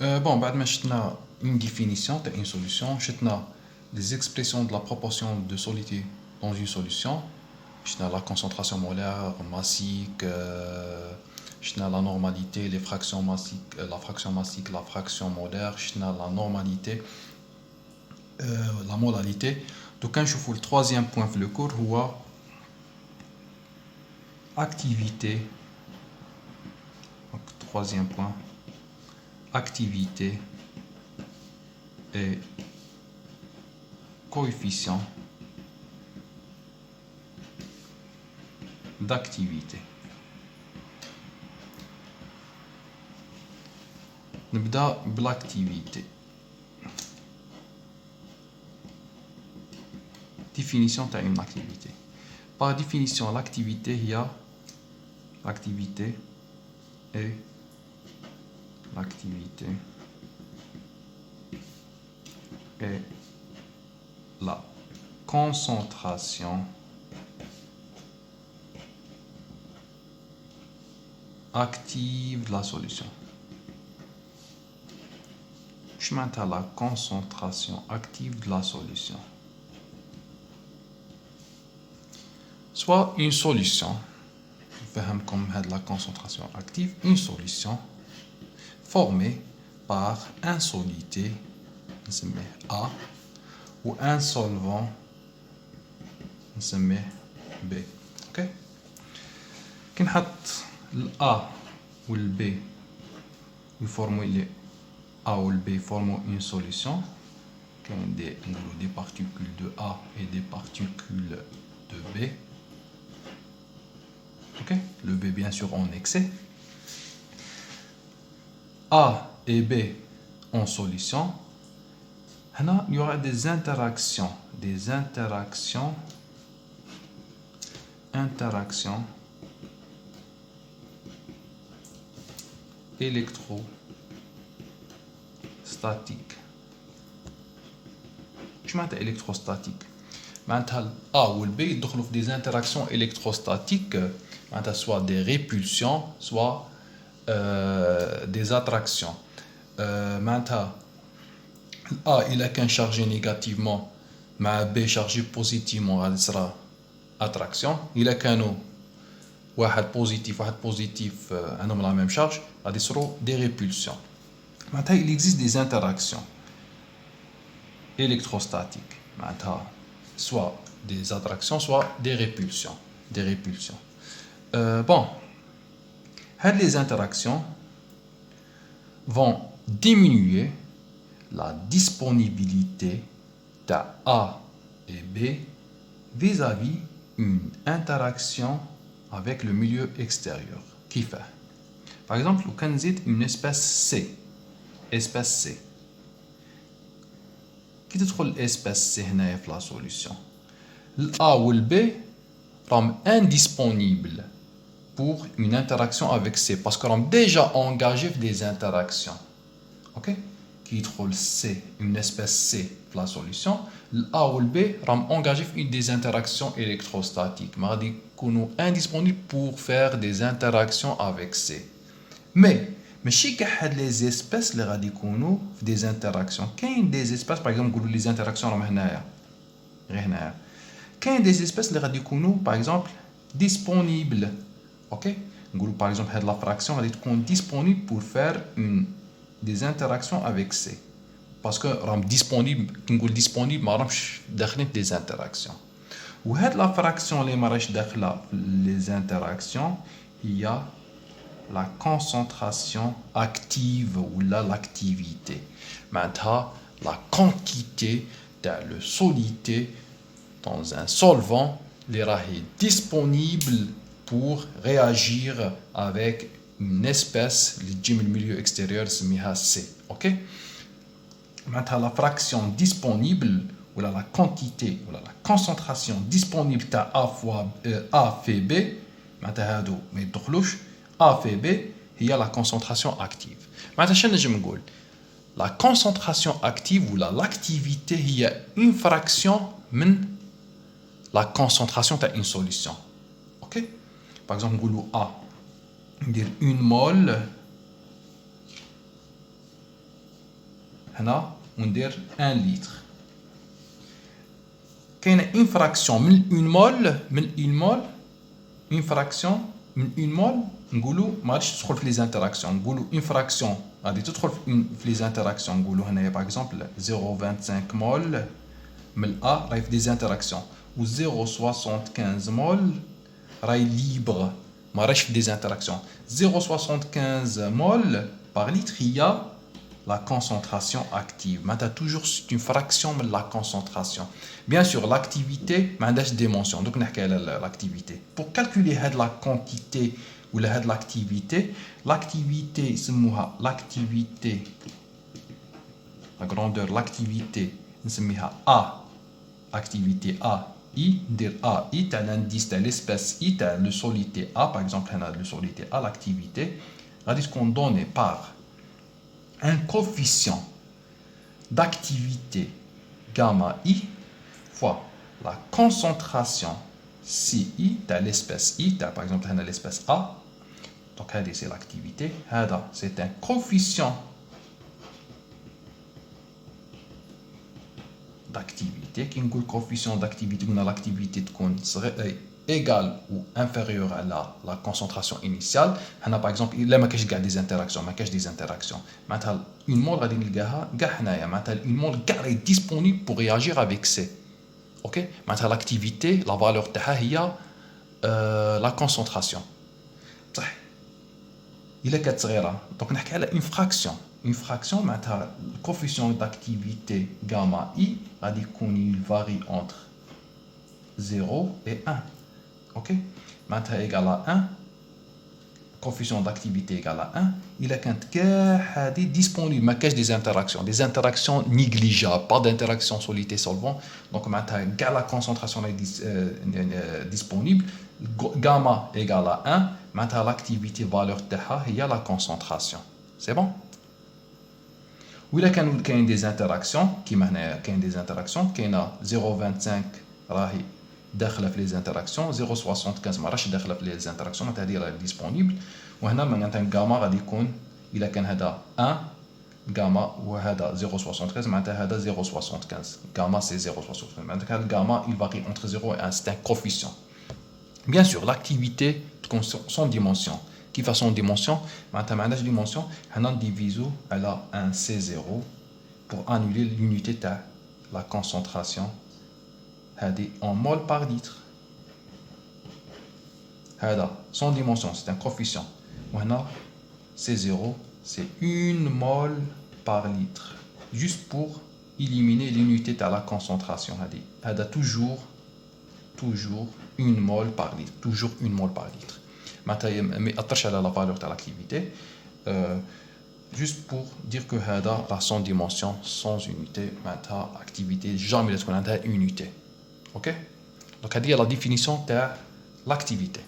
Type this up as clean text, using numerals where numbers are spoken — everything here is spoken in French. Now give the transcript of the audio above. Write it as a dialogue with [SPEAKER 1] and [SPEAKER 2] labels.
[SPEAKER 1] Bon, بعد ما شفنا une définition de une solution, شفنا les expressions de la proportion de solidité dans une solution, شفنا la concentration molaire, massique, شفنا la normalité, les fractions massiques, la fraction massique, la fraction molaire, شفنا la normalité, la molalité. Donc, نشوفوا le troisième point في le cours هو activité. Donc, troisième point, activité et coefficient d'activité. نبدأ بالactivité. Définition d'une activité. Par définition, l'activité, il y a l'activité et l'activité et la concentration active de la solution. Je mets à la concentration active de la solution. Soit une solution, comme la concentration active, une solution formée par un solidité, A, ou un solvant, B. Ok? Quand on A ou le B, nous formons les A ou le B forment une solution, des particules de A et des particules de B. Okay. Le B bien sûr en excès. A et B en solution. Là, il y aura des interactions électrostatiques. Je m'attends électrostatique. Maintenant, A ou B يدخلوا في des interactions électrostatiques, soit des répulsions, soit des attractions. Maintenant, A il a qu'un chargé négativement, mais B chargé positivement, ça sera attraction. Il a qu'un واحد positif, un homme la même charge, ça sera des répulsions. Maintenant, il existe des interactions électrostatiques. Maintenant, soit des attractions, soit des répulsions. Bon, les interactions vont diminuer la disponibilité de A et B vis-à-vis une interaction avec le milieu extérieur. Qui fait? Par exemple, vous avez une espèce C. Qui تدخل l'espèce C dans la solution? A ou le B sont indisponibles pour une interaction avec C parce qu'ils sont déjà engagés dans des interactions. Ok? Qui trouve C, une espèce C dans la solution, A ou le B sont engagés dans des interactions électrostatiques. Mais ils sont indisponibles pour faire des interactions avec C. Mais ماشي كحد les espèces اللي غادي يكونوا في des interactions. كاين des espèces par exemple نقولوا les interactions راهم هنايا غير هنايا. كاين des espèces اللي غادي يكونوا par exemple disponibles. OK نقولوا par exemple هاد la fraction غادي تكون disponible pour faire des interactions avec C. parce que راهم disponible كي نقول disponible ما راهمش داخلين في des interactions. وهاد la fraction اللي ما راهيش داخله في les interactions هي la concentration active ou l'activité. Maintenant, la quantité de la solidité dans un solvant est disponible pour réagir avec une espèce, le milieu extérieur, c'est C. Ok? Maintenant, la fraction disponible ou la quantité ou la concentration disponible de A fait B, maintenant, A fait B, il y a la concentration active. Maintenant, je me dis, la concentration active ou l'activité, il y a une fraction de la concentration d'une solution. Ok? Par exemple, on dit A, une mole هنا وندير 1 لتر. كاينه اون فراكسيون من اون مول اون فراكسيون من اون مول نقولوا ما غاديش تدخل في لي زانتراكسيون، نقولوا اون فراكسيون غادي تدخل في لي زانتراكسيون. نقولوا هنايا باغ اكزومبل 0.25 مول من ا راهي في دي زانتراكسيون، و 0.75 مول راهي ليبر ما راهيش في دي زانتراكسيون. 0.75 مول par litre هي la concentration active. Maintenant, toujours c'est une fraction de la concentration. Bien sûr, l'activité, j'ai des mentions. Donc, on a l'activité. Pour calculer la quantité ou l'activité, c'est l'activité, la grandeur, l'activité, c'est A, activité A, I, dire A, I, tu as l'indice de l'espèce I, tu as le solidité A, par exemple, on a le solidité A, l'activité, c'est ce qu'on donne par un coefficient d'activité gamma I fois la concentration CI de l'espèce I, par exemple l'espèce A, donc c'est l'activité, c'est un coefficient d'activité, qui est un coefficient d'activité, l'activité égal ou inférieur à la concentration initiale. Par exemple, il y a des interactions, Maintenant, une mole est disponible pour réagir avec C. OK? Maintenant, l'activité, la valeur de la concentration. Il est 4. Donc, on a une fraction. Une fraction, le coefficient d'activité gamma I, il varie entre 0 et 1. OK? Maintenant, égal à 1, coefficient d'activité égal à 1, il est disponible, mais qu'est-ce des interactions négligeables, pas d'interaction solidité-solvant. Donc, maintenant, la concentration est disponible, gamma égal à 1, maintenant, l'activité valeur de il y a la concentration. C'est bon? Oui, il y a des interactions, qui a 0,25 داخله في les interactions 0.75 ما راهش داخله في les interactions معناتها هذه راهي ديسپونيبل. وهنا معناتها غاما غادي يكون الا كان هذا 1 غاما وهذا 0.75 معناتها هذا 0.75 غاما سي 0.75 معناتها هذا غاما il varie entre 0 et 1, c'est un coefficient. Bien sûr, l'activité sans dimension كيف son dimension معناتها ما عندهاش dimension هنا نديفيزو على 1 C0 pour annuler l'unité تاع la concentration en mol par litre. Sans dimension, c'est un coefficient. Maintenant, C0, c'est 1 mol par litre. Juste pour éliminer l'unité de la concentration. Toujours 1 mol par litre. Toujours 1 mol par litre. Mais attache à la valeur de l'activité. Juste pour dire que la sans dimension, sans unité, activité, jamais ce qu'on a unité. OK? Donc, c'est la définition de l'activité.